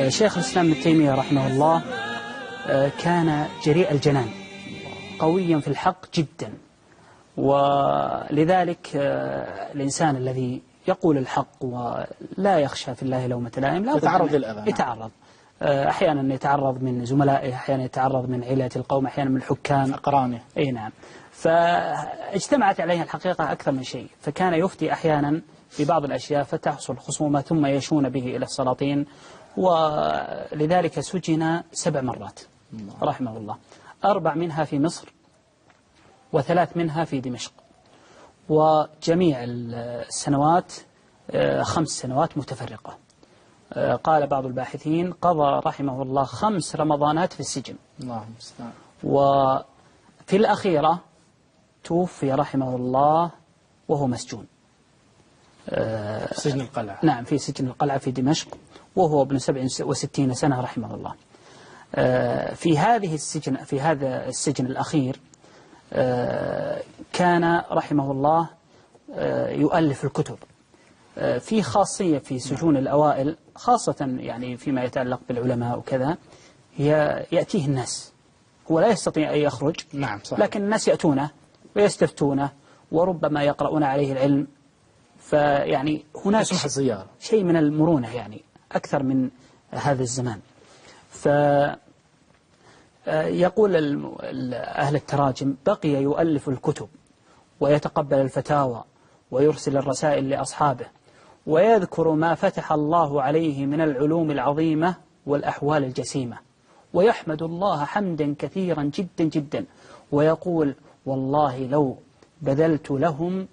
شيخ الإسلام ابن تيمية رحمه الله كان جريء الجنان قويا في الحق جدا، ولذلك الإنسان الذي يقول الحق ولا يخشى في الله لومة لائم لا يتعرض للأذى. يتعرض أحيانا يتعرض من زملائه، أحيانا يتعرض من عيلة القوم، أحيانا من الحكام أقرانه. أي نعم. فاجتمعت عليه الحقيقة أكثر من شيء، فكان يفتي أحيانا في بعض الأشياء فتحصل خصومة ثم يشون به إلى السلاطين، ولذلك سجن 7 مرات رحمه الله، 4 منها في مصر و3 منها في دمشق، وجميع السنوات 5 سنوات متفرقة. قال بعض الباحثين قضى رحمه الله 5 رمضانات في السجن. اللهم استعان. وفي الأخيرة توفي رحمه الله وهو مسجون في سجن القلعة. نعم، في سجن القلعة في دمشق، وهو ابن 67 سنة رحمه الله. في هذا السجن الأخير كان رحمه الله يؤلف الكتب. في خاصية في سجون الأوائل خاصة يعني فيما يتعلق بالعلماء وكذا، يأتيه الناس، هو لا يستطيع أن يخرج. نعم صحيح. لكن الناس يأتونه ويستفتونه وربما يقرؤون عليه العلم، فيعني هناك شيء من المرونة يعني أكثر من هذا الزمان. فيقول أهل التراجم بقي يؤلف الكتب ويتقبل الفتاوى ويرسل الرسائل لأصحابه، ويذكر ما فتح الله عليه من العلوم العظيمة والأحوال الجسيمة، ويحمد الله حمدا كثيرا جدا جدا، ويقول والله لو بذلت لهم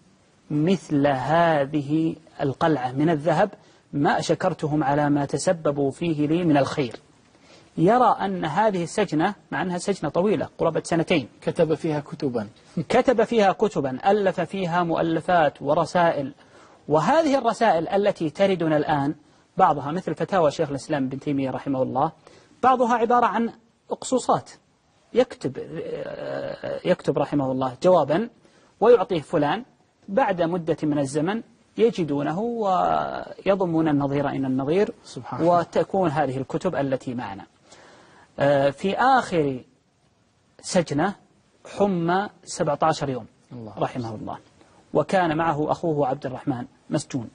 مثل هذه القلعة من الذهب ما شكرتهم على ما تسببوا فيه لي من الخير. يرى أن هذه السجنة مع أنها سجنة طويلة قرابة 2 كتب فيها كتبا كتب فيها كتبا، ألف فيها مؤلفات ورسائل، وهذه الرسائل التي تردنا الآن بعضها مثل فتاوى شيخ الإسلام ابن تيمية رحمه الله، بعضها عبارة عن أقصوصات، يكتب رحمه الله جوابا ويعطيه فلان، بعد مدة من الزمن يجدونه ويضمون النظير إلى النظير، وتكون هذه الكتب التي معنا. في آخر سجنة حمى 17 يوم رحمه الله، وكان معه أخوه عبد الرحمن مسجون،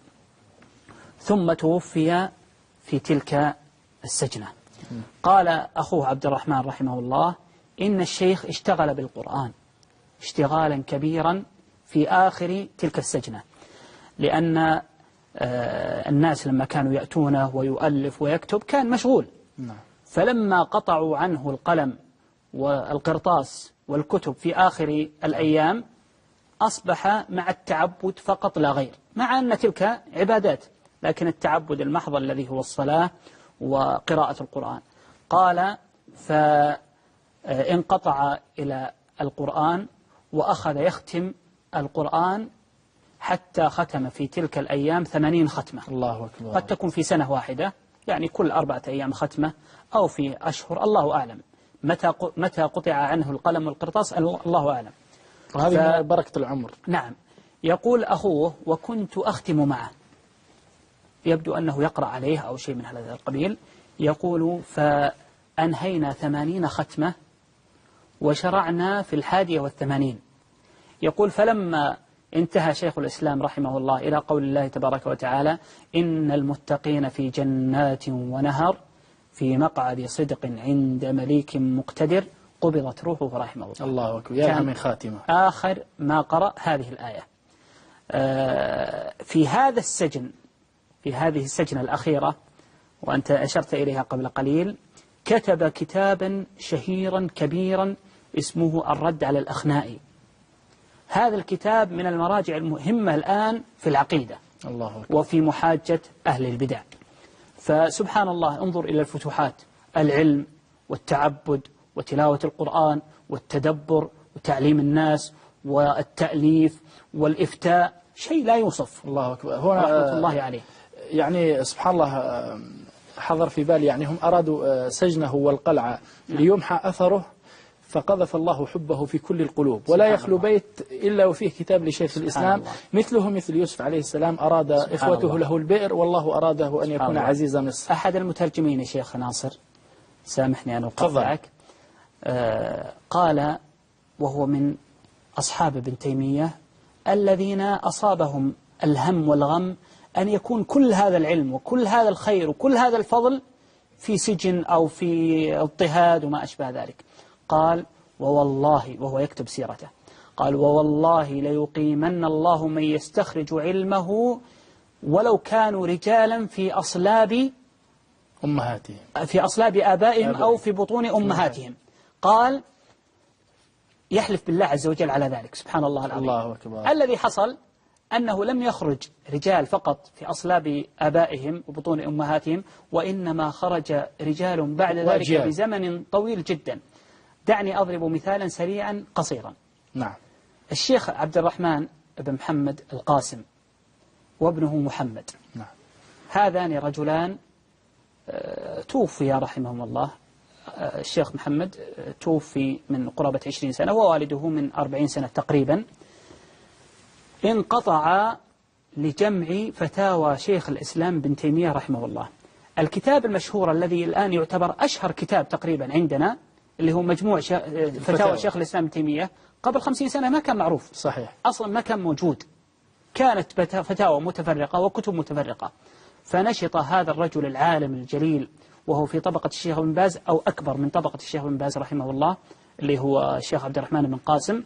ثم توفي في تلك السجنة. قال أخوه عبد الرحمن رحمه الله إن الشيخ اشتغل بالقرآن اشتغالا كبيرا في آخر تلك السجنة، لأن الناس لما كانوا يأتونه ويؤلف ويكتب كان مشغول، فلما قطعوا عنه القلم والقرطاس والكتب في آخر الأيام أصبح مع التعبد فقط لا غير، مع أن تلك عبادات، لكن التعبد المحض الذي هو الصلاة وقراءة القرآن. قال فانقطع إلى القرآن وأخذ يختم القرآن حتى ختم في تلك الأيام 80 ختمة. الله أكبر. قد تكون في سنة واحدة، يعني كل 4 أيام ختمة، أو في أشهر، الله أعلم متى قطع عنه القلم والقرطاس، الله أعلم. وهذه بركة العمر. نعم. يقول أخوه وكنت أختم معه، يبدو أنه يقرأ عليه أو شيء من هذا القبيل. يقول فأنهينا 80 ختمة وشرعنا في 81. يقول فلما انتهى شيخ الإسلام رحمه الله إلى قول الله تبارك وتعالى إن المتقين في جنات ونهر في مقعد صدق عند مليك مقتدر قبضت روحه رحمه الله. الله أكبر. يا من خاتمة. آخر ما قرأ هذه الآية. في هذا السجن، في هذه السجنة الأخيرة وأنت أشرت إليها قبل قليل، كتب كتابا شهيرا كبيرا اسمه الرد على الأخنائي. هذا الكتاب من المراجع المهمة الآن في العقيدة الله أكبر. وفي محاجة أهل البدع. فسبحان الله، انظر إلى الفتوحات، العلم والتعبد وتلاوة القرآن والتدبر وتعليم الناس والتأليف والإفتاء، شيء لا يوصف. الله أكبر. رحمة الله عليه. يعني سبحان الله، حضر في بالي يعني هم أرادوا سجنه والقلعة ليمحى أثره فقذف الله حبه في كل القلوب، ولا يخلو بيت إلا وفيه كتاب لشيخ الإسلام مثله مثل يوسف عليه السلام، أراد إخوته له البئر والله أراده أن يكون عزيز مصر. أحد المترجمين يا شيخ ناصر، سامحني أن أقاطعك، قال وهو من أصحاب ابن تيمية الذين أصابهم الهم والغم أن يكون كل هذا العلم وكل هذا الخير وكل هذا الفضل في سجن أو في اضطهاد وما أشبه ذلك. قال ووالله، وهو يكتب سيرته، قال ووالله ليقيمن الله من يستخرج علمه ولو كانوا رجالا في أصلاب أمهاتهم، في أصلاب آبائهم أو في بطون أمهاتهم. قال يحلف بالله عز وجل على ذلك، سبحان الله العظيم. الله أكبر. الذي حصل أنه لم يخرج رجال فقط في أصلاب آبائهم وبطون أمهاتهم، وإنما خرج رجال بعد ذلك بزمن طويل جدا. دعني أضرب مثالا سريعا قصيرا. نعم. الشيخ عبد الرحمن بن محمد القاسم وابنه محمد، نعم، هذان رجلان توفيا رحمهم الله. الشيخ محمد توفي من قرابة 20 سنة ووالده من 40 سنة تقريبا. انقطع لجمع فتاوى شيخ الإسلام بن تيمية رحمه الله. الكتاب المشهور الذي الآن يعتبر أشهر كتاب تقريبا عندنا اللي هو مجموع فتاوى شيخ الإسلام بن تيمية، قبل 50 سنة ما كان معروف. صحيح. أصلا ما كان موجود، كانت فتاوى متفرقة وكتب متفرقة. فنشط هذا الرجل العالم الجليل وهو في طبقة الشيخ بن باز أو أكبر من طبقة الشيخ بن باز رحمه الله، اللي هو الشيخ عبد الرحمن بن قاسم،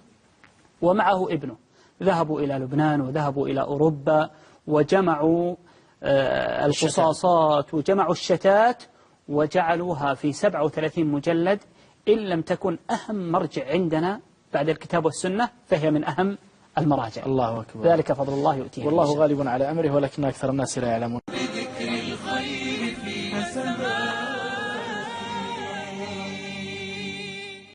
ومعه ابنه. ذهبوا إلى لبنان وذهبوا إلى أوروبا وجمعوا القصاصات وجمعوا الشتات وجعلوها في 37 مجلد. إن لم تكن أهم مرجع عندنا بعد الكتاب والسنة فهي من أهم المراجع. الله أكبر. ذلك فضل الله يؤتيه والله غالب على أمره ولكن أكثر الناس لا يعلمون.